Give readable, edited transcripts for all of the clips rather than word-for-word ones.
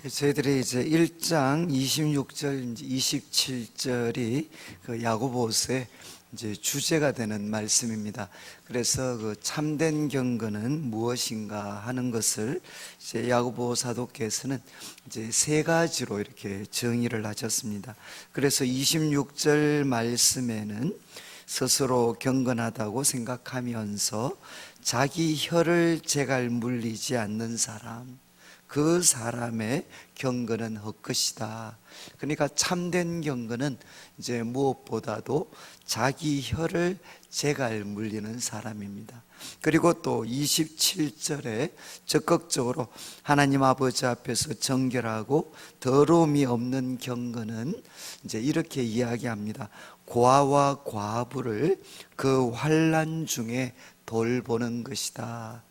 저희들이 이제 1장 26절, 27절이 그 야고보서의 이제 주제가 되는 말씀입니다. 그래서 그 참된 경건은 무엇인가 하는 것을 이제 야고보 사도께서는 이제 세 가지로 이렇게 정의를 하셨습니다. 그래서 26절 말씀에는 스스로 경건하다고 생각하면서 자기 혀를 제갈 물리지 않는 사람, 그 사람의 경건은 헛것이다. 그러니까 참된 경건은 이제 무엇보다도 자기 혀를 제갈 물리는 사람입니다. 그리고 또 27절에 적극적으로 하나님 아버지 앞에서 정결하고 더러움이 없는 경건은 이제 이렇게 이야기합니다. 고아와 과부를 그 환난 중에 돌보는 것이다.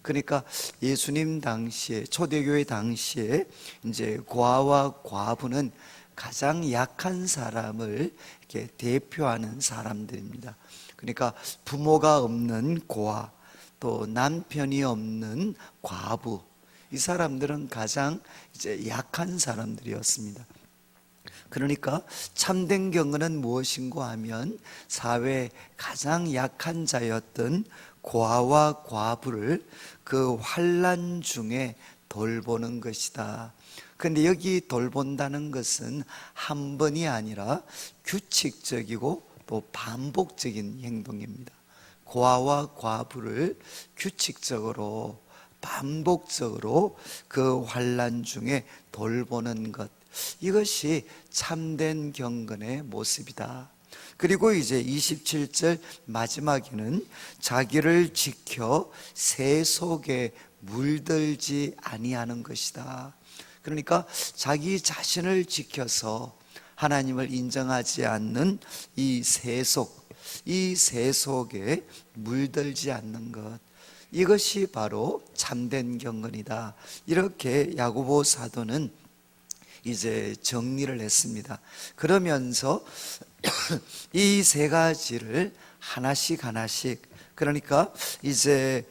그러니까 예수님 당시에, 초대교회 당시에 이제 고아와 과부는 가장 약한 사람을 이렇게 대표하는 사람들입니다. 그러니까 부모가 없는 고아, 또 남편이 없는 과부, 이 사람들은 가장 이제 약한 사람들이었습니다. 그러니까 참된 경건은 무엇인가 하면 사회의 가장 약한 자였던 고아와 과부를 그 환난 중에 돌보는 것이다. 그런데 여기 돌본다는 것은 한 번이 아니라 규칙적이고 또 반복적인 행동입니다. 고아와 과부를 규칙적으로 반복적으로 그 환난 중에 돌보는 것, 이것이 참된 경건의 모습이다. 그리고 이제 27절 마지막에는 자기를 지켜 새 속에 물들지 아니하는 것이다. 그러니까 자기 자신을 지켜서 하나님을 인정하지 않는 이 새 속, 이 새 속에 물들지 않는 것, 이것이 바로 참된 경건이다. 이렇게 야고보 사도는 이제 정리를 했습니다. 그러면서 이 세 가지를 하나씩 그러니까 이제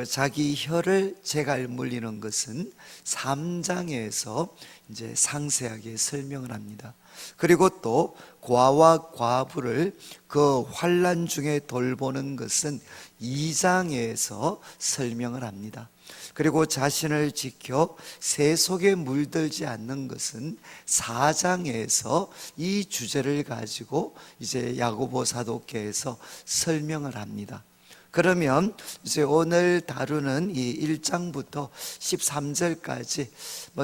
자기 혀를 제갈 물리는 것은 3장에서 이제 상세하게 설명을 합니다. 그리고 또 고아와 과부를 그 환난 중에 돌보는 것은 2장에서 설명을 합니다. 그리고 자신을 지켜 새 속에 물들지 않는 것은 4장에서 이 주제를 가지고 이제 야고보 사도께서 설명을 합니다. 그러면 이제 오늘 다루는 이 1장부터 13절까지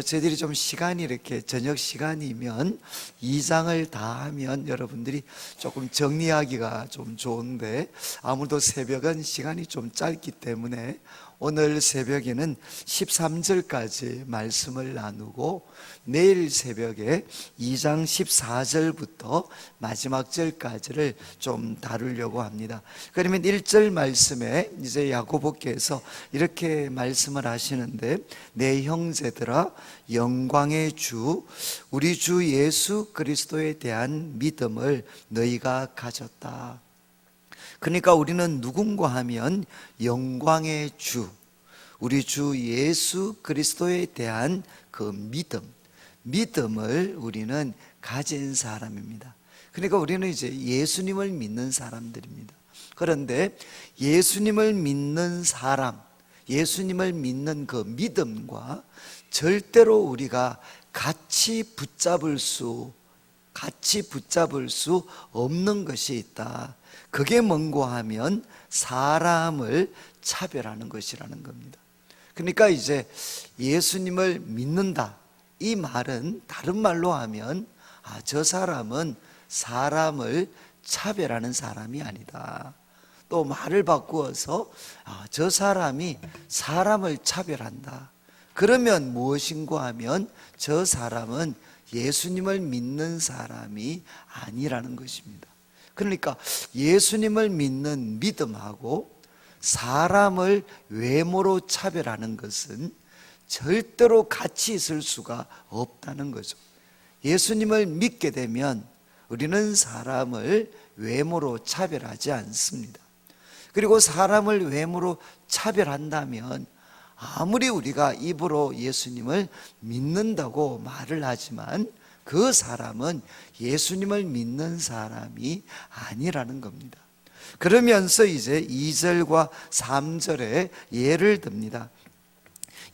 저희들이 좀 시간이 이렇게 저녁 시간이면 2장을 다 하면 여러분들이 조금 정리하기가 좀 좋은데, 아무래도 새벽은 시간이 좀 짧기 때문에 오늘 새벽에는 13절까지 말씀을 나누고 내일 새벽에 2장 14절부터 마지막 절까지를 좀 다루려고 합니다. 그러면 1절 말씀에 이제 야고보께서 이렇게 말씀을 하시는데, 내 형제들아 영광의 주 우리 주 예수 그리스도에 대한 믿음을 너희가 가졌다. 그러니까 우리는 누군가 하면 영광의 주, 우리 주 예수 그리스도에 대한 그 믿음을 우리는 가진 사람입니다. 그러니까 우리는 이제 예수님을 믿는 사람들입니다. 그런데 예수님을 믿는 사람, 예수님을 믿는 그 믿음과 절대로 우리가 같이 붙잡을 수 없는 것이 있다. 그게 뭔가 하면 사람을 차별하는 것이라는 겁니다. 그러니까 이제 예수님을 믿는다, 이 말은 다른 말로 하면 저 사람은 사람을 차별하는 사람이 아니다. 또 말을 바꾸어서 저 사람이 사람을 차별한다. 그러면 무엇인가 하면 저 사람은 예수님을 믿는 사람이 아니라는 것입니다. 그러니까 예수님을 믿는 믿음하고 사람을 외모로 차별하는 것은 절대로 같이 있을 수가 없다는 거죠. 예수님을 믿게 되면 우리는 사람을 외모로 차별하지 않습니다. 그리고 사람을 외모로 차별한다면 아무리 우리가 입으로 예수님을 믿는다고 말을 하지만 그 사람은 예수님을 믿는 사람이 아니라는 겁니다. 그러면서 이제 2절과 3절에 예를 듭니다.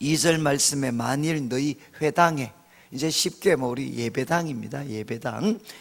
2절 말씀에 만일 너희 회당에, 이제 쉽게 우리 예배당입니다.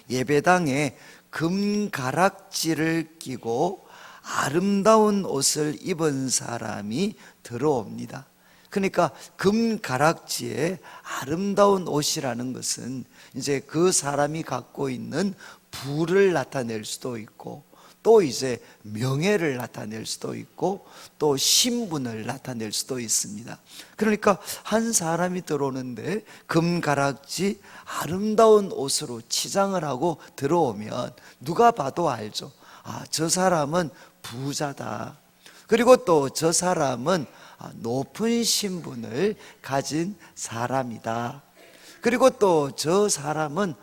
예배당에 금가락지를 끼고 아름다운 옷을 입은 사람이 들어옵니다. 그러니까 금가락지에 아름다운 옷이라는 것은 이제 그 사람이 갖고 있는 부를 나타낼 수도 있고, 또 이제 명예를 나타낼 수도 있고, 또 신분을 나타낼 수도 있습니다. 그러니까 한 사람이 들어오는데 금가락지 아름다운 옷으로 치장을 하고 들어오면 누가 봐도 알죠. 아, 저 사람은 부자다. 그리고 또 저 사람은 높은 신분을 가진 사람이다. 그리고 또 저 사람은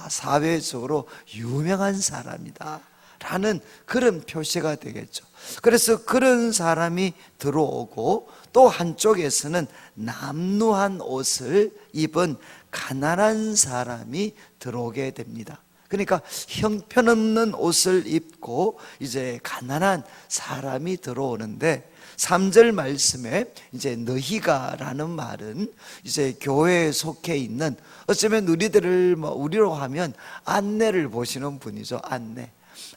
사회적으로 유명한 사람이다 라는 그런 표시가 되겠죠. 그래서 그런 사람이 들어오고, 또 한쪽에서는 남루한 옷을 입은 가난한 사람이 들어오게 됩니다. 그러니까 형편없는 옷을 입고 이제 가난한 사람이 들어오는데, 3절 말씀에 이제 너희가라는 말은 이제 교회에 속해 있는, 어쩌면 우리로 하면 안내를 보시는 분이죠.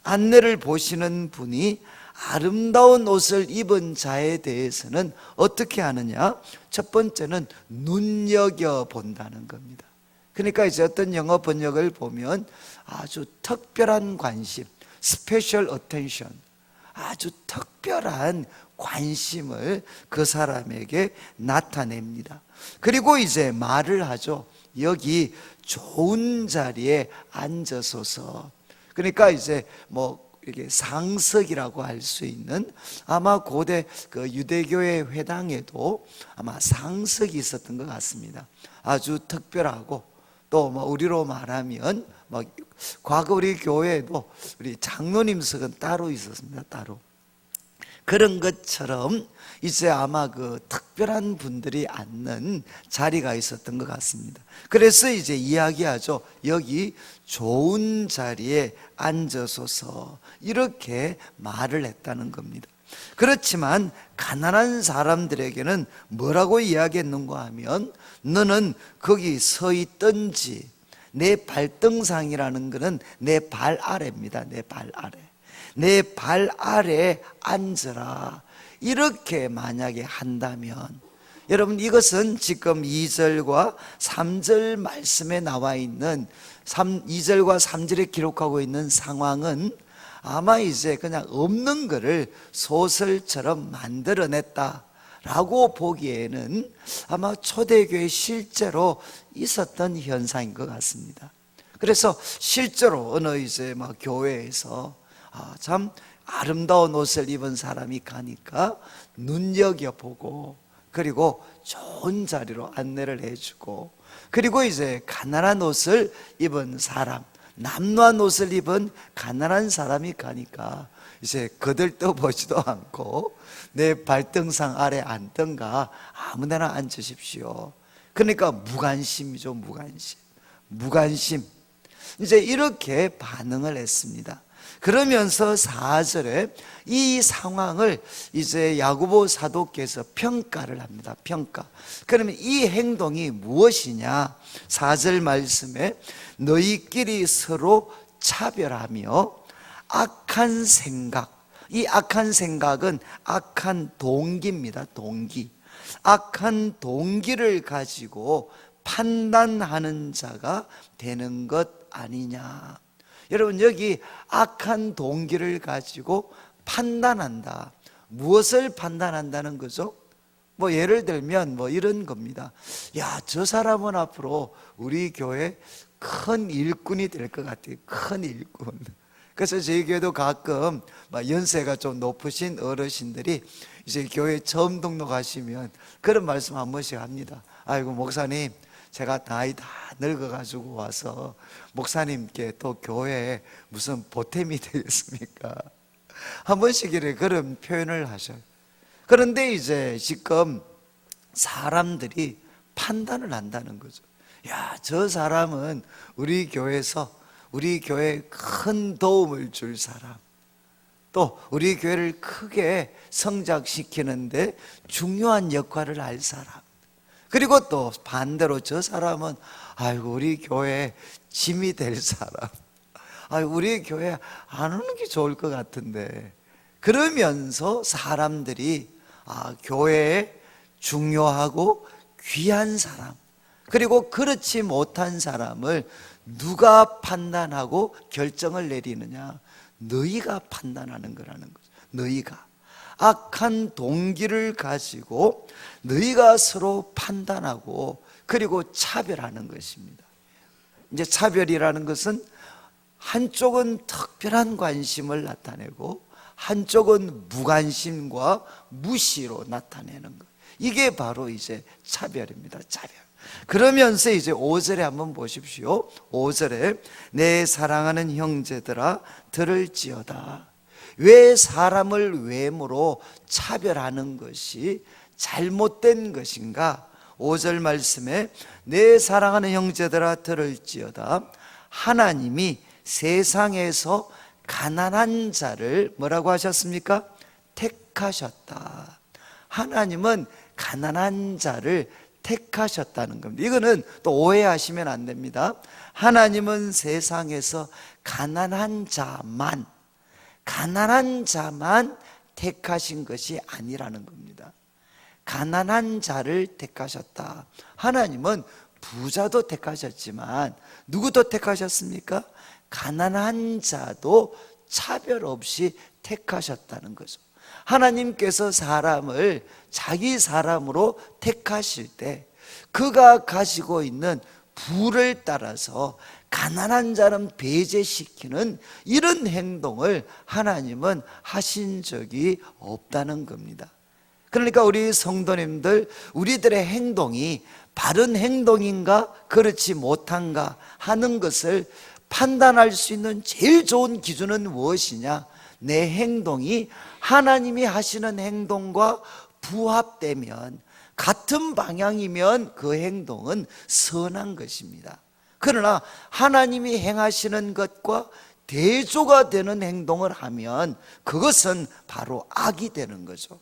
안내를 보시는 분이 아름다운 옷을 입은 자에 대해서는 어떻게 하느냐? 첫 번째는 눈여겨본다는 겁니다. 그러니까 이제 어떤 영어 번역을 보면 아주 특별한 관심, special attention, 아주 특별한 관심을 그 사람에게 나타냅니다. 그리고 이제 말을 하죠. 여기 좋은 자리에 앉으소서. 그러니까 이제 이게 상석이라고 할 수 있는, 아마 고대 그 유대교의 회당에도 아마 상석이 있었던 것 같습니다. 아주 특별하고, 또 우리로 말하면 과거 우리 교회에도 우리 장로님석은 따로 있었습니다. 따로. 그런 것처럼 이제 아마 그 특별한 분들이 앉는 자리가 있었던 것 같습니다. 그래서 이제 이야기하죠. 여기 좋은 자리에 앉으소서, 이렇게 말을 했다는 겁니다. 그렇지만 가난한 사람들에게는 뭐라고 이야기했는가 하면, 너는 거기 서 있든지, 내 발등상이라는 것은 내 발 아래입니다. 내 발 아래. 내 발 아래에 앉으라, 이렇게 만약에 한다면, 여러분 이것은 지금 2절과 3절 말씀에 나와 있는 2절과 3절에 기록하고 있는 상황은 아마 이제 그냥 없는 것을 소설처럼 만들어냈다라고 보기에는 아마 초대교회에 실제로 있었던 현상인 것 같습니다. 그래서 실제로 어느 이제 교회에서 참 아름다운 옷을 입은 사람이 가니까 눈여겨보고, 그리고 좋은 자리로 안내를 해주고, 그리고 이제 가난한 옷을 입은 사람, 남루한 옷을 입은 가난한 사람이 가니까 이제 거들떠보지도 않고 내 발등상 아래 앉든가 아무데나 앉으십시오. 그러니까 무관심이죠. 무관심. 이제 이렇게 반응을 했습니다. 그러면서 4절에 이 상황을 이제 야고보 사도께서 평가를 합니다. 평가. 그러면 이 행동이 무엇이냐? 4절 말씀에 너희끼리 서로 차별하며 악한 생각, 이 악한 생각은 악한 동기입니다. 동기. 악한 동기를 가지고 판단하는 자가 되는 것 아니냐. 여러분 여기 악한 동기를 가지고 판단한다. 무엇을 판단한다는 거죠? 예를 들면 이런 겁니다. 야, 저 사람은 앞으로 우리 교회 큰 일꾼이 될 것 같아요. 큰 일꾼. 그래서 저희 교회도 가끔 연세가 좀 높으신 어르신들이 이제 교회 처음 등록하시면 그런 말씀 한 번씩 합니다. 아이고 목사님, 제가 나이 다 늙어가지고 와서 목사님께 또 교회에 무슨 보탬이 되겠습니까? 한 번씩 이렇게 그런 표현을 하셔요. 그런데 이제 지금 사람들이 판단을 한다는 거죠. 야, 저 사람은 우리 교회에서 우리 교회에 큰 도움을 줄 사람, 또 우리 교회를 크게 성장시키는데 중요한 역할을 할 사람, 그리고 또 반대로 저 사람은 아이고 우리 교회에 짐이 될 사람, 아이고 우리 교회 안 오는 게 좋을 것 같은데, 그러면서 사람들이 교회에 중요하고 귀한 사람, 그리고 그렇지 못한 사람을 누가 판단하고 결정을 내리느냐? 너희가 판단하는 거라는 거죠. 너희가 악한 동기를 가지고 너희가 서로 판단하고 그리고 차별하는 것입니다. 이제 차별이라는 것은 한쪽은 특별한 관심을 나타내고 한쪽은 무관심과 무시로 나타내는 것, 이게 바로 이제 차별입니다. 차별. 그러면서 이제 5절에 한번 보십시오. 5절에 내 사랑하는 형제들아 들을지어다. 왜 사람을 외모로 차별하는 것이 잘못된 것인가? 5절 말씀에 내 사랑하는 형제들아 들을지어다. 하나님이 세상에서 가난한 자를 뭐라고 하셨습니까? 택하셨다. 하나님은 가난한 자를 택하셨다는 겁니다. 이거는 또 오해하시면 안 됩니다. 하나님은 세상에서 가난한 자만 택하신 것이 아니라는 겁니다. 가난한 자를 택하셨다. 하나님은 부자도 택하셨지만 누구도 택하셨습니까? 가난한 자도 차별 없이 택하셨다는 거죠. 하나님께서 사람을 자기 사람으로 택하실 때 그가 가지고 있는 부를 따라서 가난한 자는 배제시키는 이런 행동을 하나님은 하신 적이 없다는 겁니다. 그러니까 우리 성도님들, 우리들의 행동이 바른 행동인가 그렇지 못한가 하는 것을 판단할 수 있는 제일 좋은 기준은 무엇이냐? 내 행동이 하나님이 하시는 행동과 부합되면, 같은 방향이면 그 행동은 선한 것입니다. 그러나 하나님이 행하시는 것과 대조가 되는 행동을 하면 그것은 바로 악이 되는 거죠.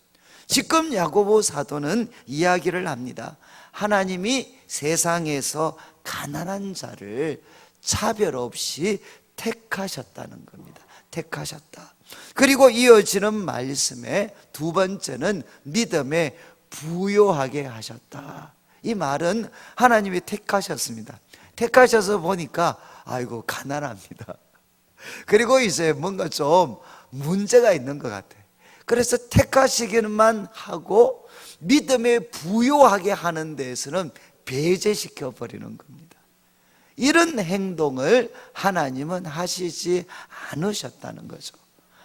지금 야고보 사도는 이야기를 합니다. 하나님이 세상에서 가난한 자를 차별 없이 택하셨다는 겁니다. 택하셨다. 그리고 이어지는 말씀에 두 번째는 믿음에 부요하게 하셨다. 이 말은 하나님이 택하셨습니다. 택하셔서 보니까 아이고 가난합니다. 그리고 이제 뭔가 좀 문제가 있는 것 같아. 그래서 택하시기만 하고 믿음에 부요하게 하는 데에서는 배제시켜 버리는 겁니다. 이런 행동을 하나님은 하시지 않으셨다는 거죠.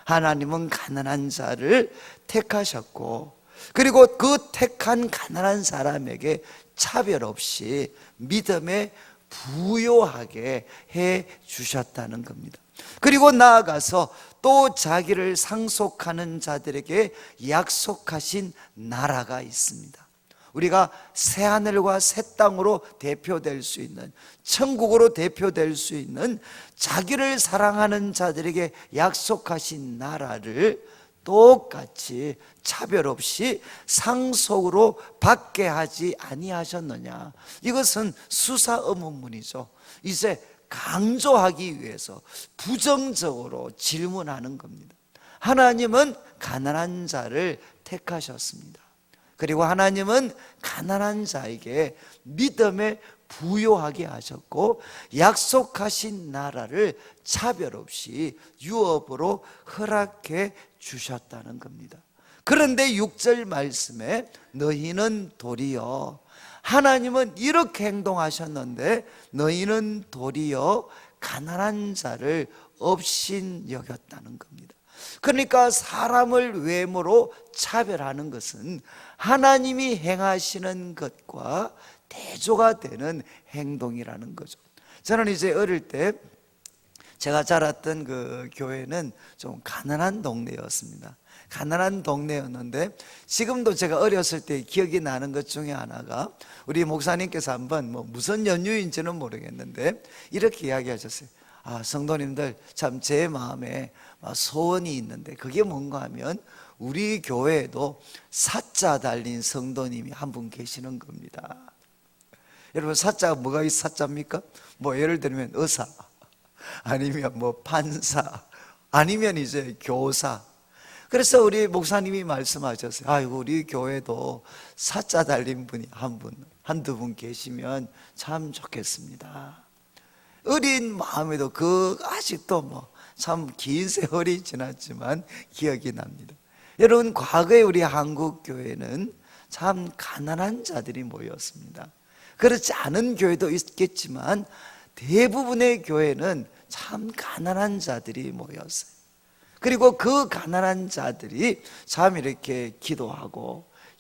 하나님은 가난한 자를 택하셨고, 그리고 그 택한 가난한 사람에게 차별 없이 믿음에 부요하게 해 주셨다는 겁니다. 그리고 나아가서 또 자기를 상속하는 자들에게 약속하신 나라가 있습니다. 우리가 새하늘과 새 땅으로 대표될 수 있는, 천국으로 대표될 수 있는 자기를 사랑하는 자들에게 약속하신 나라를 똑같이 차별 없이 상속으로 받게 하지 아니하셨느냐. 이것은 수사 의문문이죠. 이제 강조하기 위해서 부정적으로 질문하는 겁니다. 하나님은 가난한 자를 택하셨습니다. 그리고 하나님은 가난한 자에게 믿음에 부요하게 하셨고, 약속하신 나라를 차별 없이 유업으로 허락해 주셨다는 겁니다. 그런데 6절 말씀에 너희는 도리어, 하나님은 이렇게 행동하셨는데 너희는 도리어 가난한 자를 업신 여겼다는 겁니다. 그러니까 사람을 외모로 차별하는 것은 하나님이 행하시는 것과 대조가 되는 행동이라는 거죠. 저는 이제 어릴 때 제가 자랐던 그 교회는 좀 가난한 동네였습니다. 가난한 동네였는데, 지금도 제가 어렸을 때 기억이 나는 것 중에 하나가, 우리 목사님께서 한번 무슨 연유인지는 모르겠는데 이렇게 이야기하셨어요. 성도님들, 참 제 마음에 소원이 있는데 그게 뭔가 하면 우리 교회에도 사자 달린 성도님이 한 분 계시는 겁니다. 여러분, 사자가 뭐가 사자입니까? 예를 들면 의사, 아니면 판사, 아니면 이제 교사. 그래서 우리 목사님이 말씀하셨어요. 아이고, 우리 교회도 사자 달린 분이 한두 분 계시면 참 좋겠습니다. 어린 마음에도 아직도 참 긴 세월이 지났지만 기억이 납니다. 여러분, 과거에 우리 한국 교회는 참 가난한 자들이 모였습니다. 그렇지 않은 교회도 있겠지만 대부분의 교회는 참 가난한 자들이 모였어요. 그리고 그 가난한 자들이 참 이렇게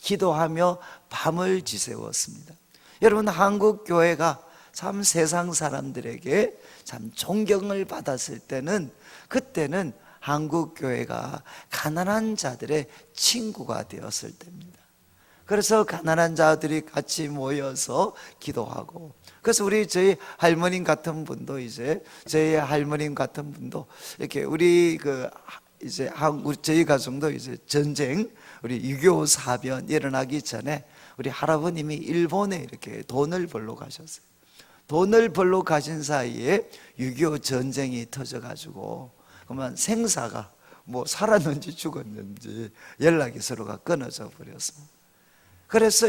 기도하며 밤을 지새웠습니다. 여러분, 한국 교회가 참 세상 사람들에게 참 존경을 받았을 때는, 그때는 한국 교회가 가난한 자들의 친구가 되었을 때입니다. 그래서 가난한 자들이 같이 모여서 기도하고, 그래서 저희 할머님 같은 분도 이렇게 저희 가정도 전쟁, 우리 6.25 사변 일어나기 전에 우리 할아버님이 일본에 이렇게 돈을 벌러 가셨어요. 돈을 벌러 가신 사이에 6.25 전쟁이 터져가지고 그러면 생사가 살았는지 죽었는지 연락이 서로가 끊어져 버렸습니다. 그래서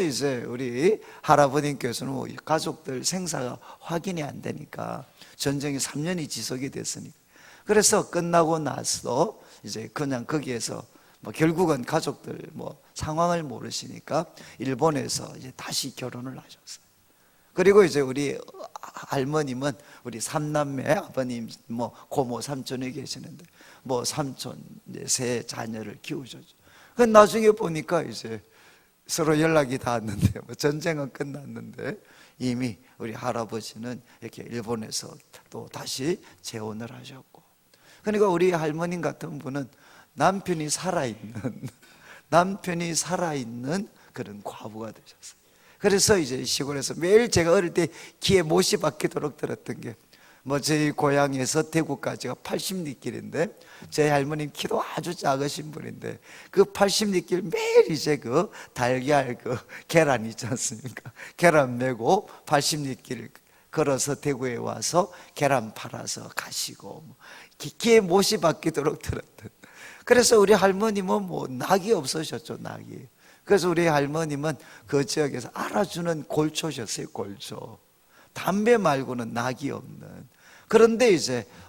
우리 할아버님께서는 가족들 생사가 확인이 안 되니까, 전쟁이 3년이 지속이 됐으니까, 그래서 끝나고 나서 그냥 거기에서 결국은 가족들 상황을 모르시니까 일본에서 다시 결혼을 하셨어요. 그리고 우리 할머님은 우리 삼남매 아버님 고모 삼촌이 계시는데 삼촌 세 자녀를 키우셨죠. 그 나중에 보니까 서로 연락이 닿았는데 전쟁은 끝났는데 이미 우리 할아버지는 이렇게 일본에서 또 다시 재혼을 하셨고, 그러니까 우리 할머님 같은 분은 남편이 살아있는 그런 과부가 되셨어요. 그래서 시골에서 매일, 제가 어릴 때 귀에 못이 박히도록 들었던 게 저희 고향에서 대구까지가 80리길인데 제 할머님 키도 아주 작으신 분인데 그 80리길 매일 달걀 계란 있지 않습니까? 계란 메고 80리길 걸어서 대구에 와서 계란 팔아서 가시고 귀에 못이 박히도록 들었던. 그래서 우리 할머님은 낙이 없으셨죠, 낙이. 그래서 우리 할머님은 그 지역에서 알아주는 골초셨어요, 골초. 담배 말고는 낙이 없는. 그런데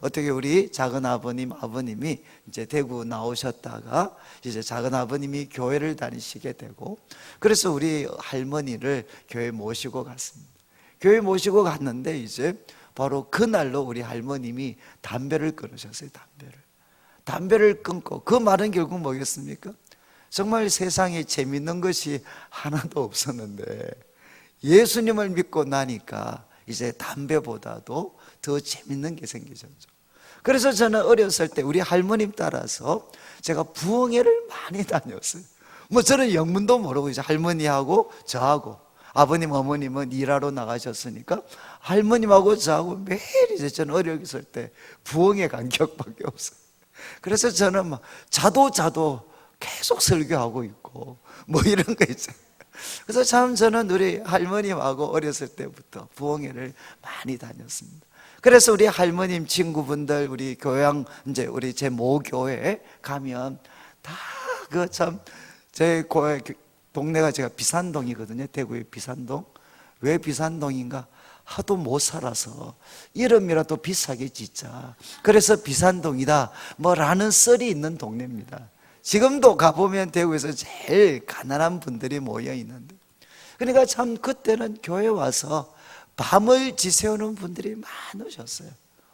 어떻게 우리 작은 아버님이 대구 나오셨다가 작은 아버님이 교회를 다니시게 되고, 그래서 우리 할머니를 교회 모시고 갔습니다. 교회 모시고 갔는데 바로 그날로 우리 할머님이 담배를 끊으셨어요. 담배를 끊고, 그 말은 결국 뭐겠습니까? 정말 세상에 재밌는 것이 하나도 없었는데 예수님을 믿고 나니까 담배보다도 더 재밌는 게 생기셨죠. 그래서 저는 어렸을 때 우리 할머님 따라서 제가 부흥회를 많이 다녔어요. 저는 영문도 모르고 할머니하고 저하고, 아버님 어머님은 일하러 나가셨으니까 할머님하고 저하고 매일 저는 어렸을 때 부흥회 간격밖에 없어요. 그래서 저는 자도 계속 설교하고 있고 이런 거 있죠. 그래서 참 저는 우리 할머님하고 어렸을 때부터 부흥회를 많이 다녔습니다. 그래서 우리 할머님 친구분들, 우리 교양 우리 제 모교회 가면 다 제 동네가 제가 비산동이거든요. 대구의 비산동. 왜 비산동인가? 하도 못 살아서 이름이라도 비싸게 짓자, 그래서 비산동이다 라는 썰이 있는 동네입니다. 지금도 가보면 대구에서 제일 가난한 분들이 모여 있는데, 그러니까 참 그때는 교회 와서 밤을 지새우는 분들이 많으셨어요.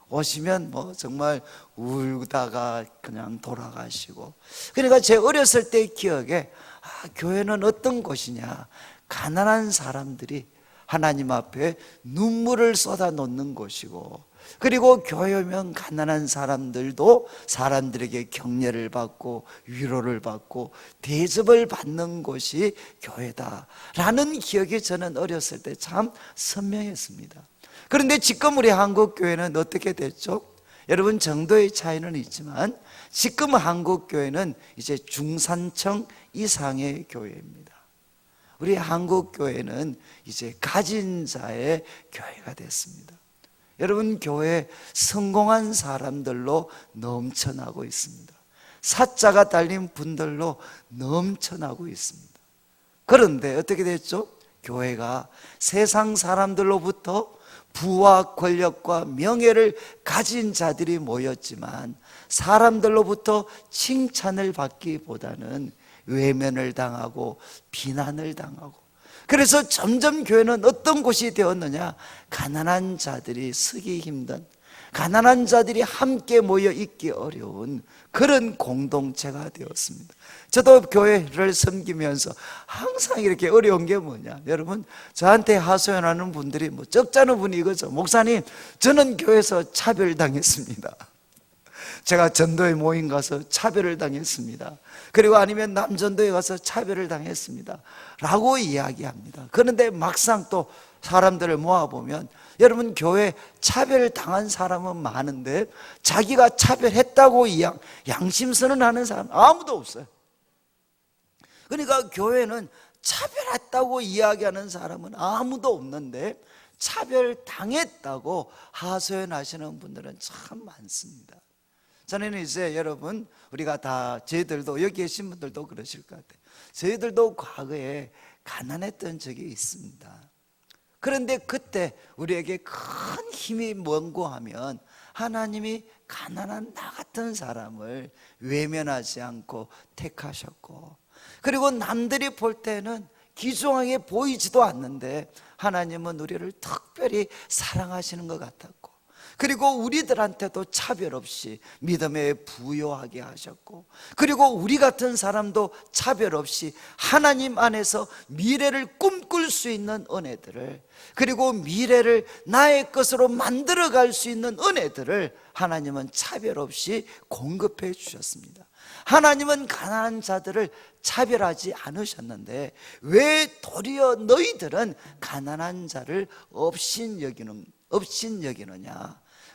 오시면 정말 울다가 그냥 돌아가시고. 그러니까 제 어렸을 때 기억에 교회는 어떤 곳이냐, 가난한 사람들이 하나님 앞에 눈물을 쏟아 놓는 곳이고, 그리고 교회면 가난한 사람들도 사람들에게 격려를 받고 위로를 받고 대접을 받는 곳이 교회다라는 기억이 저는 어렸을 때 참 선명했습니다. 그런데 지금 우리 한국 교회는 어떻게 됐죠? 여러분, 정도의 차이는 있지만 지금 한국 교회는 이제 중산층 이상의 교회입니다. 우리 한국 교회는 이제 가진 자의 교회가 됐습니다. 여러분, 교회 성공한 사람들로 넘쳐나고 있습니다. 사자가 달린 분들로 넘쳐나고 있습니다. 그런데 어떻게 됐죠? 교회가 세상 사람들로부터 부와 권력과 명예를 가진 자들이 모였지만 사람들로부터 칭찬을 받기보다는 외면을 당하고 비난을 당하고, 그래서 점점 교회는 어떤 곳이 되었느냐? 가난한 자들이 서기 힘든, 가난한 자들이 함께 모여 있기 어려운 그런 공동체가 되었습니다. 저도 교회를 섬기면서 항상 이렇게 어려운 게 뭐냐, 여러분, 저한테 하소연하는 분들이 뭐 적잖은 분이 이거죠. 목사님, 저는 교회에서 차별당했습니다. 제가 전도회 모임 가서 차별을 당했습니다. 그리고 아니면 남전도에 가서 차별을 당했습니다 라고 이야기합니다. 그런데 막상 또 사람들을 모아보면, 여러분, 교회 차별을 당한 사람은 많은데 자기가 차별했다고 양심 선언하는 사람 아무도 없어요. 그러니까 교회는 차별했다고 이야기하는 사람은 아무도 없는데 차별당했다고 하소연하시는 분들은 참 많습니다. 저는 이제 여러분, 우리가 다, 저희들도, 여기 계신 분들도 그러실 것 같아요. 저희들도 과거에 가난했던 적이 있습니다. 그런데 그때 우리에게 큰 힘이 뭔고 하면 하나님이 가난한 나 같은 사람을 외면하지 않고 택하셨고, 그리고 남들이 볼 때는 기중하게 보이지도 않는데 하나님은 우리를 특별히 사랑하시는 것 같았고, 그리고 우리들한테도 차별 없이 믿음에 부여하게 하셨고, 그리고 우리 같은 사람도 차별 없이 하나님 안에서 미래를 꿈꿀 수 있는 은혜들을, 그리고 미래를 나의 것으로 만들어갈 수 있는 은혜들을 하나님은 차별 없이 공급해 주셨습니다. 하나님은 가난한 자들을 차별하지 않으셨는데 왜 도리어 너희들은 가난한 자를 업신여기느냐?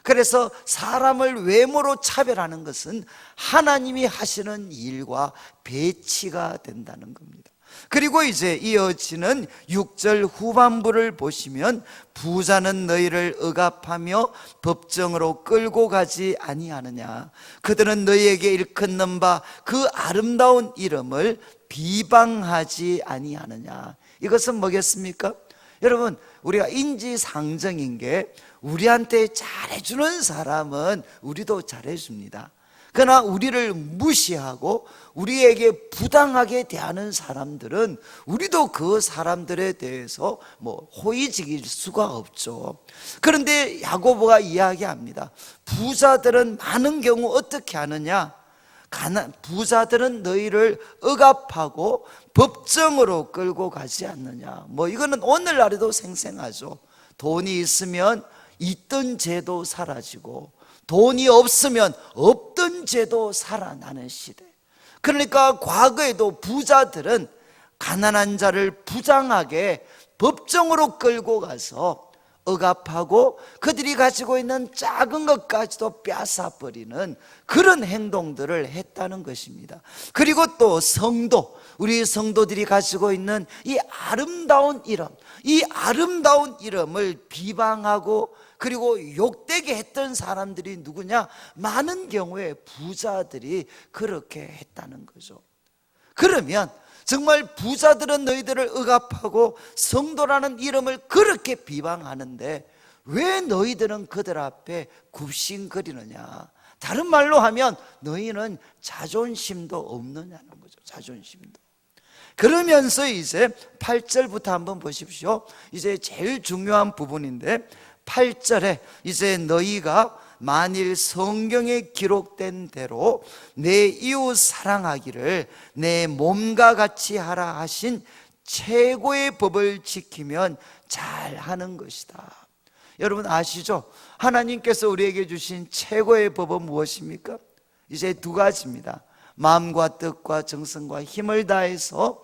그래서 사람을 외모로 차별하는 것은 하나님이 하시는 일과 배치가 된다는 겁니다. 그리고 이제 이어지는 6절 후반부를 보시면, 부자는 너희를 억압하며 법정으로 끌고 가지 아니하느냐? 그들은 너희에게 일컫는 바 그 아름다운 이름을 비방하지 아니하느냐? 이것은 뭐겠습니까? 여러분, 우리가 인지상정인 게, 우리한테 잘해주는 사람은 우리도 잘해줍니다. 그러나 우리를 무시하고 우리에게 부당하게 대하는 사람들은 우리도 그 사람들에 대해서 호의적일 수가 없죠. 그런데 야고보가 이야기합니다. 부자들은 많은 경우 어떻게 하느냐? 부자들은 너희를 억압하고 법정으로 끌고 가지 않느냐? 이거는 오늘날에도 생생하죠. 돈이 있으면 있던 죄도 사라지고 돈이 없으면 없던 죄도 살아나는 시대. 그러니까 과거에도 부자들은 가난한 자를 부당하게 법정으로 끌고 가서 억압하고 그들이 가지고 있는 작은 것까지도 뺏어버리는 그런 행동들을 했다는 것입니다. 그리고 또 성도, 우리 성도들이 가지고 있는 이 아름다운 이름, 이 아름다운 이름을 비방하고 그리고 욕되게 했던 사람들이 누구냐? 많은 경우에 부자들이 그렇게 했다는 거죠. 그러면 정말 부자들은 너희들을 억압하고 성도라는 이름을 그렇게 비방하는데 왜 너희들은 그들 앞에 굽신거리느냐? 다른 말로 하면 너희는 자존심도 없느냐는 거죠. 자존심도. 그러면서 이제 8절부터 한번 보십시오. 이제 제일 중요한 부분인데 8절에 이제 너희가 만일 성경에 기록된 대로 내 이웃 사랑하기를 내 몸과 같이 하라 하신 최고의 법을 지키면 잘 하는 것이다. 여러분 아시죠? 하나님께서 우리에게 주신 최고의 법은 무엇입니까? 이제 두 가지입니다. 마음과 뜻과 정성과 힘을 다해서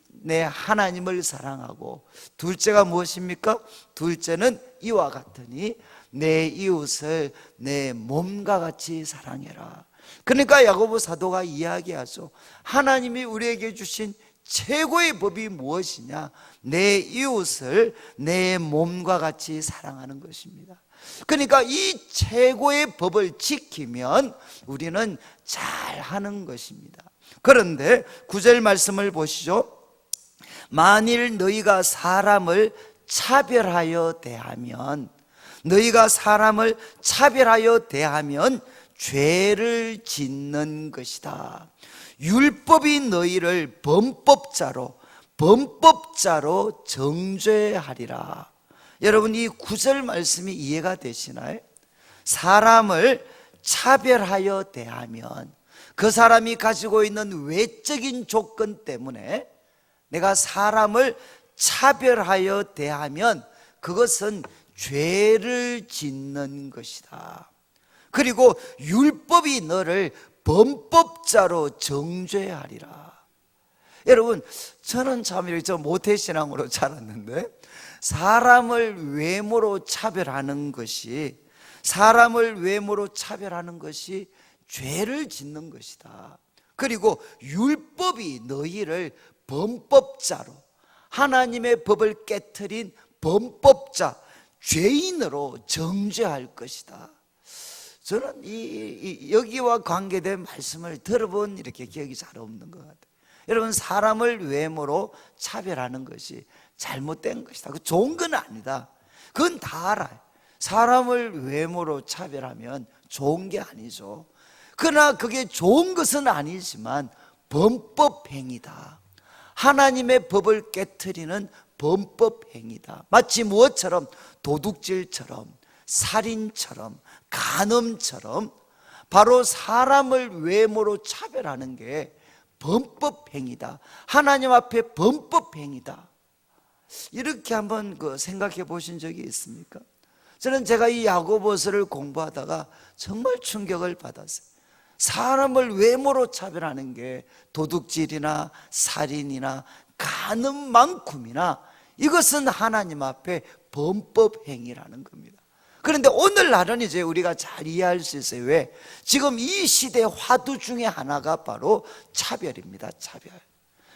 내 하나님을 사랑하고, 둘째가 무엇입니까? 둘째는 이와 같으니 내 이웃을 내 몸과 같이 사랑해라. 그러니까 야고보 사도가 이야기하죠. 하나님이 우리에게 주신 최고의 법이 무엇이냐? 내 이웃을 내 몸과 같이 사랑하는 것입니다. 그러니까 이 최고의 법을 지키면 우리는 잘하는 것입니다. 그런데 9절 말씀을 보시죠. 만일 너희가 사람을 차별하여 대하면, 너희가 사람을 차별하여 대하면 죄를 짓는 것이다. 율법이 너희를 범법자로 정죄하리라. 여러분 이 9절 말씀이 이해가 되시나요? 사람을 차별하여 대하면, 그 사람이 가지고 있는 외적인 조건 때문에 내가 사람을 차별하여 대하면 그것은 죄를 짓는 것이다. 그리고 율법이 너를 범법자로 정죄하리라. 여러분 저는 참 이렇게 모태신앙으로 자랐는데, 사람을 외모로 차별하는 것이 죄를 짓는 것이다. 그리고 율법이 너희를 범법자로, 하나님의 법을 깨트린 범법자, 죄인으로 정죄할 것이다. 저는 여기와 관계된 말씀을 들어본 이렇게 기억이 잘 없는 것 같아요. 여러분 사람을 외모로 차별하는 것이 잘못된 것이다. 그 좋은 건 아니다. 그건 다 알아요. 사람을 외모로 차별하면 좋은 게 아니죠. 그러나 그게 좋은 것은 아니지만 범법행위다. 하나님의 법을 깨트리는 범법행위다. 마치 무엇처럼? 도둑질처럼, 살인처럼, 간음처럼 바로 사람을 외모로 차별하는 게 범법행위다. 하나님 앞에 범법행위다. 이렇게 한번 생각해 보신 적이 있습니까? 저는 제가 이 야고보서를 공부하다가 정말 충격을 받았어요. 사람을 외모로 차별하는 게 도둑질이나 살인이나 간음만큼이나 이것은 하나님 앞에 범법행위라는 겁니다. 그런데 오늘날은 이제 우리가 잘 이해할 수 있어요. 왜? 지금 이 시대의 화두 중에 하나가 바로 차별입니다. 차별.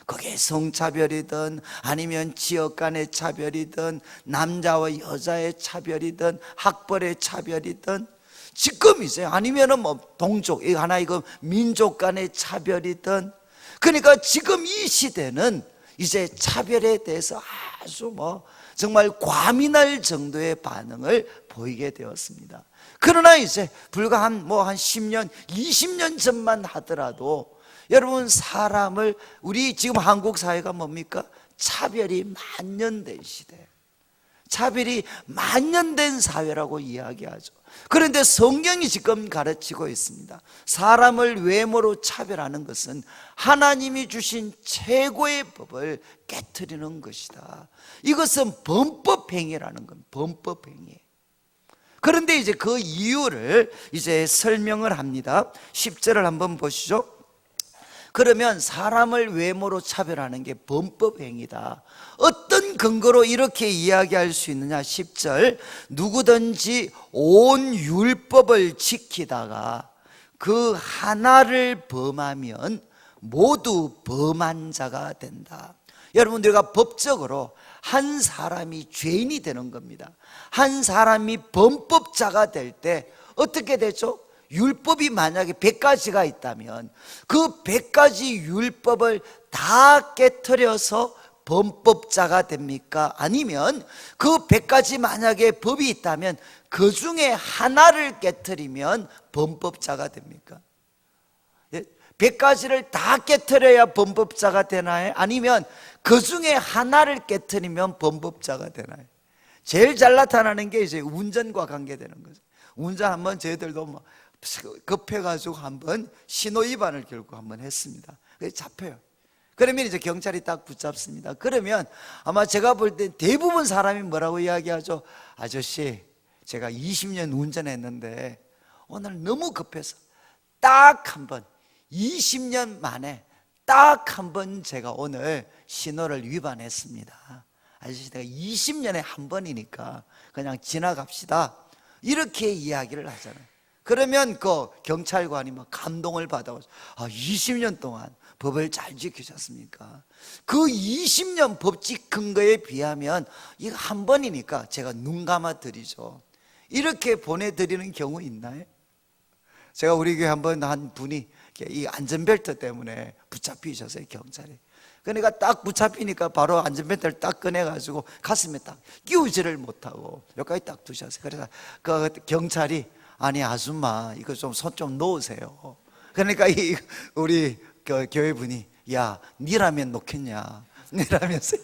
그게 성차별이든 아니면 지역 간의 차별이든 남자와 여자의 차별이든 학벌의 차별이든, 지금 이제 아니면은 동족, 이거 민족 간의 차별이든, 그러니까 지금 이 시대는 이제 차별에 대해서 아주 정말 과민할 정도의 반응을 보이게 되었습니다. 그러나 이제 불과 한 10년, 20년 전만 하더라도 여러분 사람을, 우리 지금 한국 사회가 뭡니까? 차별이 만연된 시대, 차별이 만연된 사회라고 이야기하죠. 그런데 성경이 지금 가르치고 있습니다. 사람을 외모로 차별하는 것은 하나님이 주신 최고의 법을 깨트리는 것이다. 이것은 범법행위라는 겁니다. 범법행위. 그런데 이제 그 이유를 이제 설명을 합니다. 10절을 한번 보시죠. 그러면 사람을 외모로 차별하는 게 범법행위다. 어떤 근거로 이렇게 이야기할 수 있느냐? 10절, 누구든지 온 율법을 지키다가 그 하나를 범하면 모두 범한 자가 된다. 여러분 우리가 법적으로 한 사람이 죄인이 되는 겁니다. 한 사람이 범법자가 될 때 어떻게 되죠? 율법이 만약에 100가지가 있다면 그 100가지 율법을 다 깨트려서 범법자가 됩니까? 아니면 그 100가지 만약에 법이 있다면 그 중에 하나를 깨트리면 범법자가 됩니까? 100가지를 다 깨트려야 범법자가 되나요? 아니면 그 중에 하나를 깨트리면 범법자가 되나요? 제일 잘 나타나는 게 이제 운전과 관계되는 거죠. 운전 한번 저희들도 급해가지고 한번 신호 위반을 결국 한번 했습니다. 그래서 잡혀요. 그러면 이제 경찰이 딱 붙잡습니다. 그러면 아마 제가 볼 때 대부분 사람이 뭐라고 이야기하죠? 아저씨, 제가 20년 운전했는데 오늘 너무 급해서 딱 한 번, 20년 만에 딱 한 번 제가 오늘 신호를 위반했습니다. 아저씨, 내가 20년에 한 번이니까 그냥 지나갑시다, 이렇게 이야기를 하잖아요. 그러면 그 경찰관이 막 감동을 받아서 20년 동안 법을 잘 지키셨습니까? 그 20년 법칙 근거에 비하면 이거 한 번이니까 제가 눈 감아 드리죠, 이렇게 보내드리는 경우 있나요? 제가 우리 교회 한 분이 이 안전벨트 때문에 붙잡히셨어요, 경찰에. 그러니까 딱 붙잡히니까 바로 안전벨트를 딱 꺼내가지고 가슴에 딱 끼우지를 못하고 여기까지 딱 두셨어요. 그래서 그 경찰이, 아니 아줌마, 이거 좀 손 좀 놓으세요. 그러니까 우리 그 교회 분이, 야, 니라면 놓겠냐, 니라면서.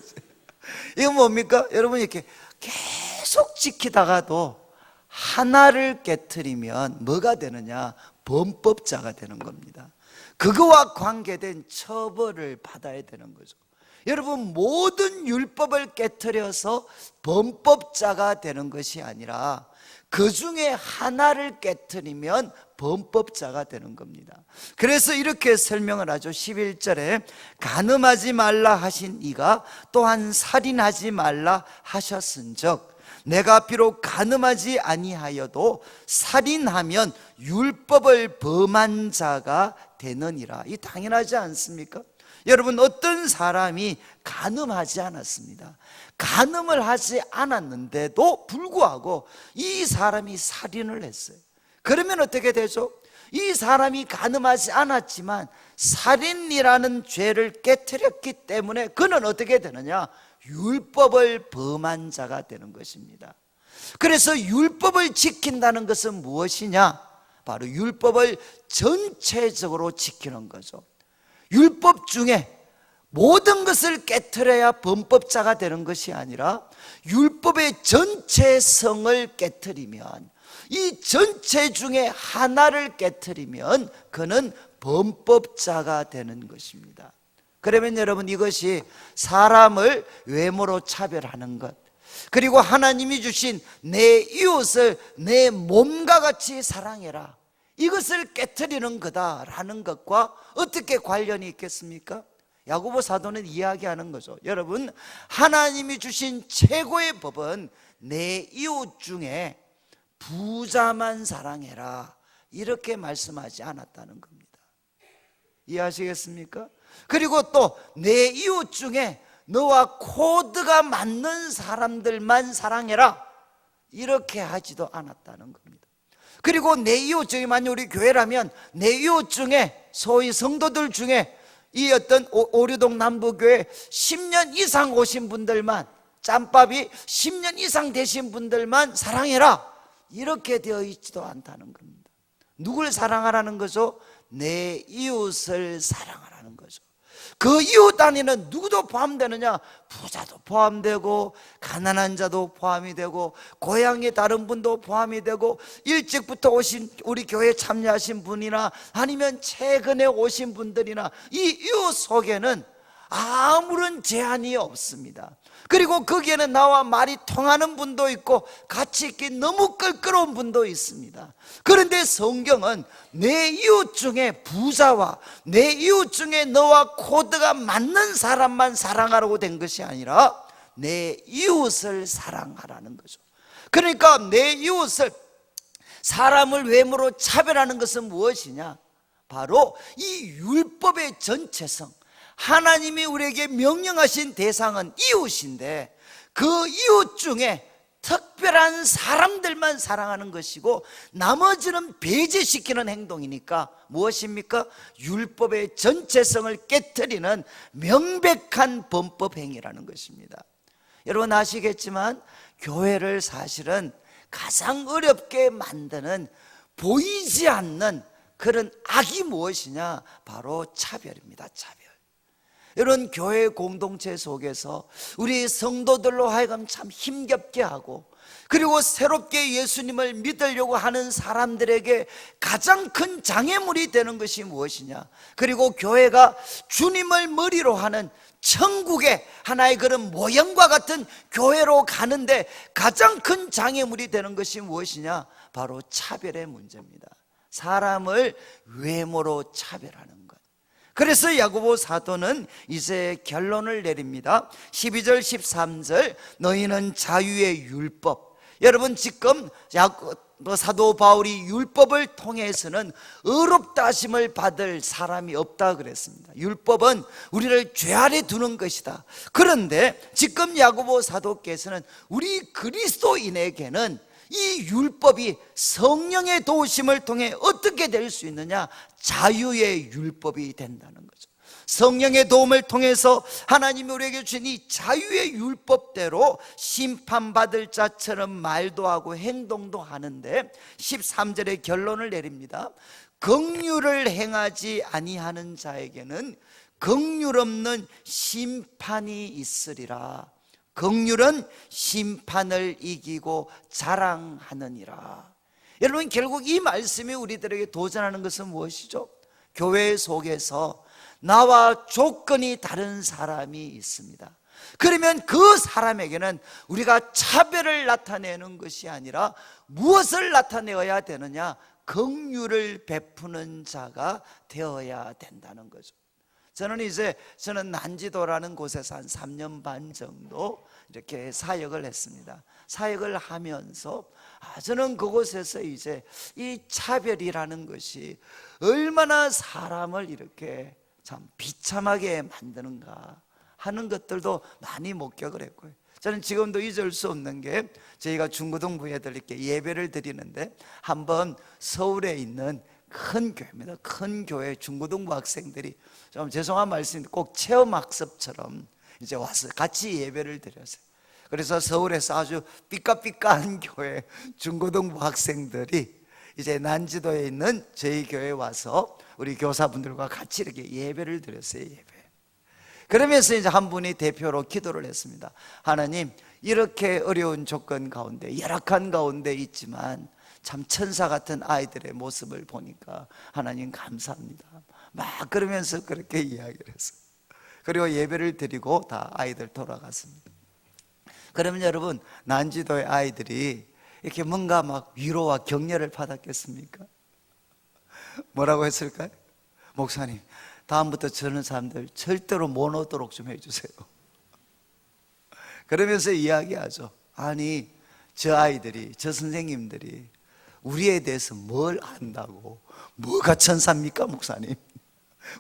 이건 뭡니까? 여러분, 이렇게 계속 지키다가도 하나를 깨트리면 뭐가 되느냐? 범법자가 되는 겁니다. 그거와 관계된 처벌을 받아야 되는 거죠. 여러분, 모든 율법을 깨트려서 범법자가 되는 것이 아니라 그 중에 하나를 깨트리면 범법자가 되는 겁니다. 그래서 이렇게 설명을 하죠. 11절에 간음하지 말라 하신 이가 또한 살인하지 말라 하셨은즉 내가 비록 간음하지 아니하여도 살인하면 율법을 범한 자가 되느니라. 이 당연하지 않습니까? 여러분, 어떤 사람이 간음하지 않았습니다. 간음을 하지 않았는데도 불구하고 이 사람이 살인을 했어요. 그러면 어떻게 되죠? 이 사람이 간음하지 않았지만 살인이라는 죄를 깨트렸기 때문에 그는 어떻게 되느냐? 율법을 범한 자가 되는 것입니다. 그래서 율법을 지킨다는 것은 무엇이냐? 바로 율법을 전체적으로 지키는 거죠. 율법 중에 모든 것을 깨트려야 범법자가 되는 것이 아니라 율법의 전체성을 깨트리면, 이 전체 중에 하나를 깨트리면 그는 범법자가 되는 것입니다. 그러면 여러분, 이것이 사람을 외모로 차별하는 것, 그리고 하나님이 주신 내 이웃을 내 몸과 같이 사랑해라, 이것을 깨트리는 거다라는 것과 어떻게 관련이 있겠습니까? 야고보 사도는 이야기하는 거죠. 여러분, 하나님이 주신 최고의 법은 내 이웃 중에 부자만 사랑해라, 이렇게 말씀하지 않았다는 겁니다. 이해하시겠습니까? 그리고 또 내 이웃 중에 너와 코드가 맞는 사람들만 사랑해라, 이렇게 하지도 않았다는 겁니다. 그리고 내 이웃 중에, 만약 우리 교회라면 내 이웃 중에, 소위 성도들 중에 이 어떤 오류동 남부교회 10년 이상 오신 분들만, 짬밥이 10년 이상 되신 분들만 사랑해라, 이렇게 되어 있지도 않다는 겁니다. 누굴 사랑하라는 거죠? 내 이웃을 사랑하라는 거죠. 그 이웃 안에는 누구도 포함되느냐? 부자도 포함되고 가난한 자도 포함이 되고 고향의 다른 분도 포함이 되고 일찍부터 오신 우리 교회에 참여하신 분이나 아니면 최근에 오신 분들이나 이 이웃 속에는 아무런 제한이 없습니다. 그리고 거기에는 나와 말이 통하는 분도 있고 같이 있기 너무 껄끄러운 분도 있습니다. 그런데 성경은 내 이웃 중에 부자와 내 이웃 중에 너와 코드가 맞는 사람만 사랑하라고 된 것이 아니라 내 이웃을 사랑하라는 거죠. 그러니까 내 이웃을, 사람을 외모로 차별하는 것은 무엇이냐? 바로 이 율법의 전체성, 하나님이 우리에게 명령하신 대상은 이웃인데 그 이웃 중에 특별한 사람들만 사랑하는 것이고 나머지는 배제시키는 행동이니까 무엇입니까? 율법의 전체성을 깨트리는 명백한 범법 행위라는 것입니다. 여러분 아시겠지만 교회를 사실은 가장 어렵게 만드는 보이지 않는 그런 악이 무엇이냐? 바로 차별입니다. 차별. 이런 교회 공동체 속에서 우리 성도들로 하여금 참 힘겹게 하고, 그리고 새롭게 예수님을 믿으려고 하는 사람들에게 가장 큰 장애물이 되는 것이 무엇이냐? 그리고 교회가 주님을 머리로 하는 천국의 하나의 그런 모형과 같은 교회로 가는데 가장 큰 장애물이 되는 것이 무엇이냐? 바로 차별의 문제입니다. 사람을 외모로 차별하는 것. 그래서 야고보 사도는 이제 결론을 내립니다. 12절 13절, 너희는 자유의 율법. 여러분, 지금 사도 바울이 율법을 통해서는 의롭다 하심을 받을 사람이 없다 그랬습니다. 율법은 우리를 죄 아래 두는 것이다. 그런데 지금 야고보 사도께서는 우리 그리스도인에게는 이 율법이 성령의 도우심을 통해 어떻게 될 수 있느냐? 자유의 율법이 된다는 거죠. 성령의 도움을 통해서 하나님이 우리에게 주신 이 자유의 율법대로 심판받을 자처럼 말도 하고 행동도 하는데 13절의 결론을 내립니다. 긍휼을 행하지 아니하는 자에게는 긍휼 없는 심판이 있으리라. 긍휼은 심판을 이기고 자랑하느니라. 여러분, 결국 이 말씀이 우리들에게 도전하는 것은 무엇이죠? 교회 속에서 나와 조건이 다른 사람이 있습니다. 그러면 그 사람에게는 우리가 차별을 나타내는 것이 아니라 무엇을 나타내어야 되느냐? 긍휼을 베푸는 자가 되어야 된다는 거죠. 저는 난지도라는 곳에서 한 3년 반 정도 이렇게 사역을 했습니다. 사역을 하면서 저는 그곳에서 이제 이 차별이라는 것이 얼마나 사람을 이렇게 참 비참하게 만드는가 하는 것들도 많이 목격을 했고요. 저는 지금도 잊을 수 없는 게, 저희가 중고등부 애들께 예배를 드리는데 한번 서울에 있는 큰 교회입니다. 큰 교회 중고등부 학생들이, 좀 죄송한 말씀인데 꼭 체험학습처럼 이제 와서 같이 예배를 드렸어요. 그래서 서울에서 아주 삐까삐까한 교회 중고등부 학생들이 이제 난지도에 있는 저희 교회에 와서 우리 교사분들과 같이 이렇게 예배를 드렸어요. 예배. 그러면서 이제 한 분이 대표로 기도를 했습니다. 하나님, 이렇게 어려운 조건 가운데, 열악한 가운데 있지만 참 천사 같은 아이들의 모습을 보니까 하나님 감사합니다. 막 그러면서 그렇게 이야기를 했어요. 그리고 예배를 드리고 다 아이들 돌아갔습니다. 그러면 여러분, 난지도의 아이들이 이렇게 뭔가 막 위로와 격려를 받았겠습니까? 뭐라고 했을까요? 목사님, 다음부터 저런 사람들 절대로 못 오도록 좀 해주세요. 그러면서 이야기하죠. 아니, 저 아이들이, 저 선생님들이 우리에 대해서 뭘 안다고, 뭐가 천사입니까, 목사님?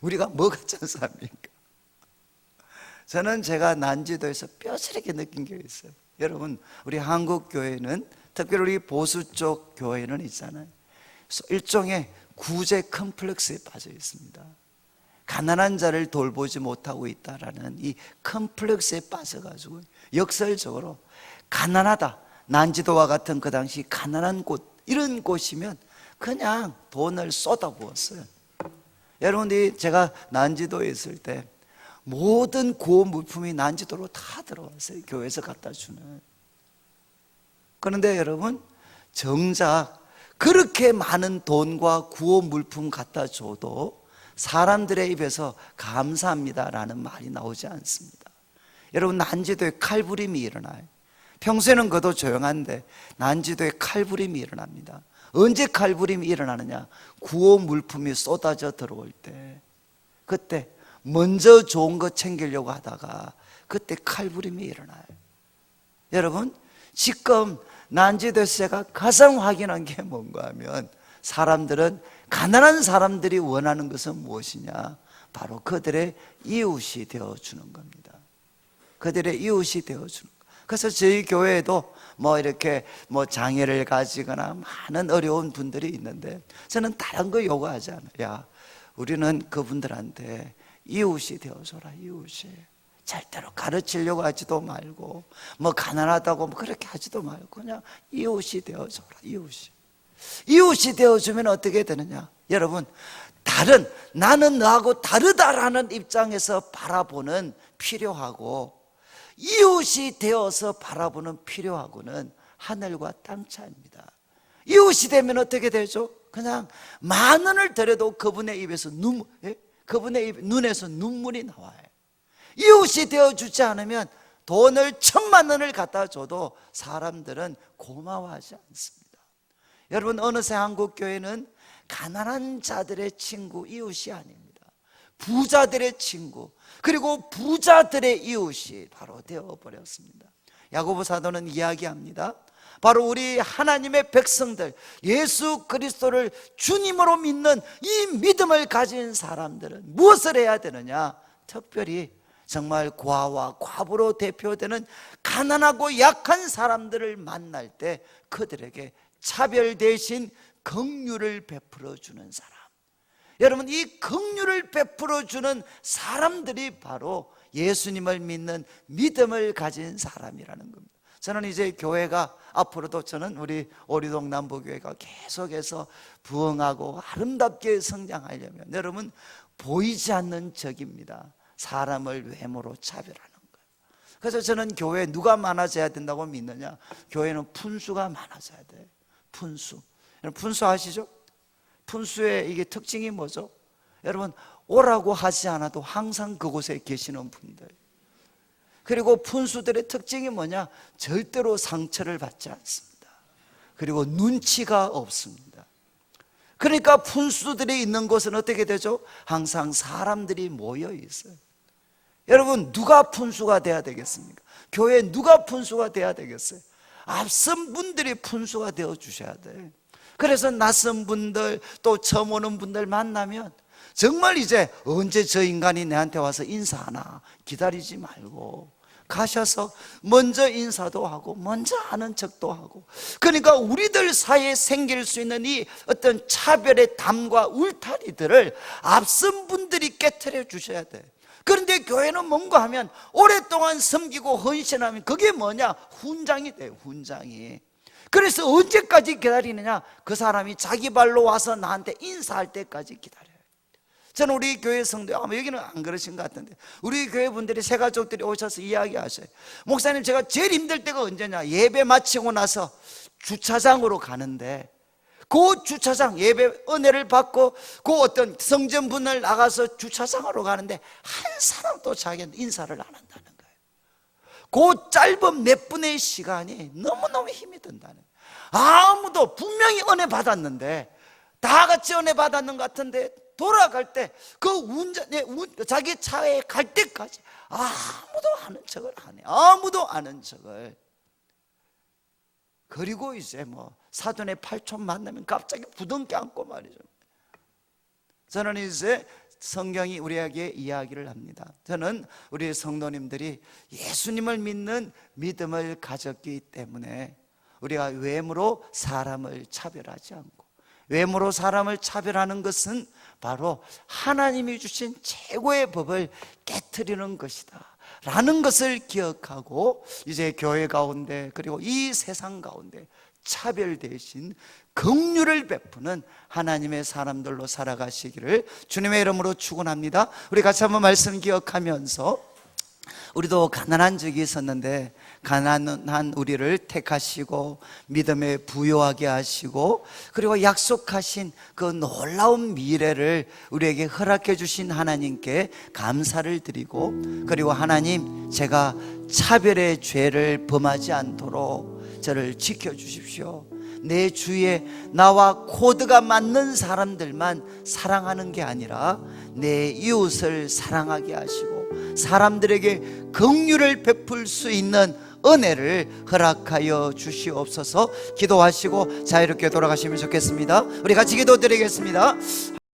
우리가 뭐가 천사입니까? 저는 제가 난지도에서 뼈저리게 느낀 게 있어요. 여러분, 우리 한국 교회는, 특별히 우리 보수 쪽 교회는 있잖아요, 일종의 구제 컴플렉스에 빠져 있습니다. 가난한 자를 돌보지 못하고 있다라는 이 컴플렉스에 빠져가지고 역설적으로 가난하다, 난지도와 같은 그 당시 가난한 곳, 이런 곳이면 그냥 돈을 쏟아부었어요. 여러분들이, 제가 난지도에 있을 때 모든 구호 물품이 난지도로 다 들어왔어요. 교회에서 갖다 주는. 그런데 여러분, 정작 그렇게 많은 돈과 구호 물품 갖다 줘도 사람들의 입에서 감사합니다라는 말이 나오지 않습니다. 여러분, 난지도에 칼부림이 일어나요. 평소에는 그도 조용한데 난지도에 칼부림이 일어납니다. 언제 칼부림이 일어나느냐? 구호 물품이 쏟아져 들어올 때, 그때 먼저 좋은 거 챙기려고 하다가 그때 칼부림이 일어나요. 여러분, 지금 난지도에서 제가 가장 확인한 게 뭔가 하면, 사람들은, 가난한 사람들이 원하는 것은 무엇이냐? 바로 그들의 이웃이 되어주는 겁니다. 그들의 이웃이 되어주는 거. 그래서 저희 교회에도 이렇게 장애를 가지거나 많은 어려운 분들이 있는데, 저는 다른 거 요구하지 않아요. 야, 우리는 그분들한테 이웃이 되어줘라. 이웃이. 절대로 가르치려고 하지도 말고, 가난하다고 그렇게 하지도 말고, 그냥 이웃이 되어줘라. 이웃이 되어주면 어떻게 되느냐? 여러분, 나는 너하고 다르다라는 입장에서 바라보는 필요하고 이웃이 되어서 바라보는 필요하고는 하늘과 땅 차이입니다. 이웃이 되면 어떻게 되죠? 그냥 10,000원을 드려도 그분의 입에서 그분의 눈에서 눈물이 나와요. 이웃이 되어주지 않으면 돈을 1,000,000원을 갖다 줘도 사람들은 고마워하지 않습니다. 여러분, 어느새 한국교회는 가난한 자들의 친구, 이웃이 아닙니다. 부자들의 친구, 그리고 부자들의 이웃이 바로 되어버렸습니다. 야고보 사도는 이야기합니다. 바로 우리 하나님의 백성들, 예수 그리스도를 주님으로 믿는 이 믿음을 가진 사람들은 무엇을 해야 되느냐? 특별히 정말 고아와 과부로 대표되는 가난하고 약한 사람들을 만날 때 그들에게 차별 대신 긍휼을 베풀어 주는 사람. 여러분, 이 긍휼을 베풀어 주는 사람들이 바로 예수님을 믿는 믿음을 가진 사람이라는 겁니다. 저는 이제 교회가 앞으로도 저는 우리 오리동 남부교회가 계속해서 부흥하고 아름답게 성장하려면 여러분, 보이지 않는 적입니다. 사람을 외모로 차별하는 거예요. 그래서 저는 교회에 누가 많아져야 된다고 믿느냐? 교회는 분수가 많아져야 돼요. 분수. 여러분, 분수 아시죠? 분수의 이게 특징이 뭐죠? 여러분, 오라고 하지 않아도 항상 그곳에 계시는 분들. 그리고 분수들의 특징이 뭐냐? 절대로 상처를 받지 않습니다. 그리고 눈치가 없습니다. 그러니까 분수들이 있는 곳은 어떻게 되죠? 항상 사람들이 모여 있어요. 여러분, 누가 분수가 돼야 되겠습니까? 교회에 누가 분수가 돼야 되겠어요? 앞선 분들이 분수가 되어 주셔야 돼요. 그래서 낯선 분들, 또 처음 오는 분들 만나면 정말 이제 언제 저 인간이 내한테 와서 인사하나 기다리지 말고 가셔서 먼저 인사도 하고 먼저 아는 척도 하고. 그러니까 우리들 사이에 생길 수 있는 이 어떤 차별의 담과 울타리들을 앞선 분들이 깨트려 주셔야 돼. 그런데 교회는 뭔가 하면 오랫동안 섬기고 헌신하면 그게 뭐냐? 훈장이 돼요. 훈장이. 그래서 언제까지 기다리느냐? 그 사람이 자기 발로 와서 나한테 인사할 때까지 기다려요. 저는 우리 교회 성도, 아마 여기는 안 그러신 것 같은데, 우리 교회 분들이 새 가족들이 오셔서 이야기하셔요. 목사님, 제가 제일 힘들 때가 언제냐? 예배 마치고 나서 주차장으로 가는데 그 주차장, 예배 은혜를 받고 그 어떤 성전문을 나가서 주차장으로 가는데 한 사람도 자기한테 인사를 안 한다는 거예요. 그 짧은 몇 분의 시간이 너무너무 힘이 든다는 거예요. 아무도 분명히 은혜 받았는데, 다 같이 은혜 받았는 것 같은데 돌아갈 때 자기 차에 갈 때까지 아무도 아는 척을 안 해. 아무도 아는 척을. 그리고 이제 뭐 사돈의 팔촌 만나면 갑자기 부둥켜 안고 말이죠. 저는 이제 성경이 우리에게 이야기를 합니다. 저는 우리 성도님들이 예수님을 믿는 믿음을 가졌기 때문에 우리가 외모로 사람을 차별하지 않고, 외모로 사람을 차별하는 것은 바로 하나님이 주신 최고의 법을 깨트리는 것이다 라는 것을 기억하고, 이제 교회 가운데 그리고 이 세상 가운데 차별 대신 긍휼을 베푸는 하나님의 사람들로 살아가시기를 주님의 이름으로 축원합니다. 우리 같이 한번 말씀 기억하면서, 우리도 가난한 적이 있었는데 가난한 우리를 택하시고 믿음에 부요하게 하시고, 그리고 약속하신 그 놀라운 미래를 우리에게 허락해 주신 하나님께 감사를 드리고, 그리고 하나님, 제가 차별의 죄를 범하지 않도록 저를 지켜주십시오. 내 주위에 나와 코드가 맞는 사람들만 사랑하는 게 아니라 내 이웃을 사랑하게 하시고 사람들에게 긍휼을 베풀 수 있는 은혜를 허락하여 주시옵소서. 기도하시고 자유롭게 돌아가시면 좋겠습니다. 우리 같이 기도드리겠습니다.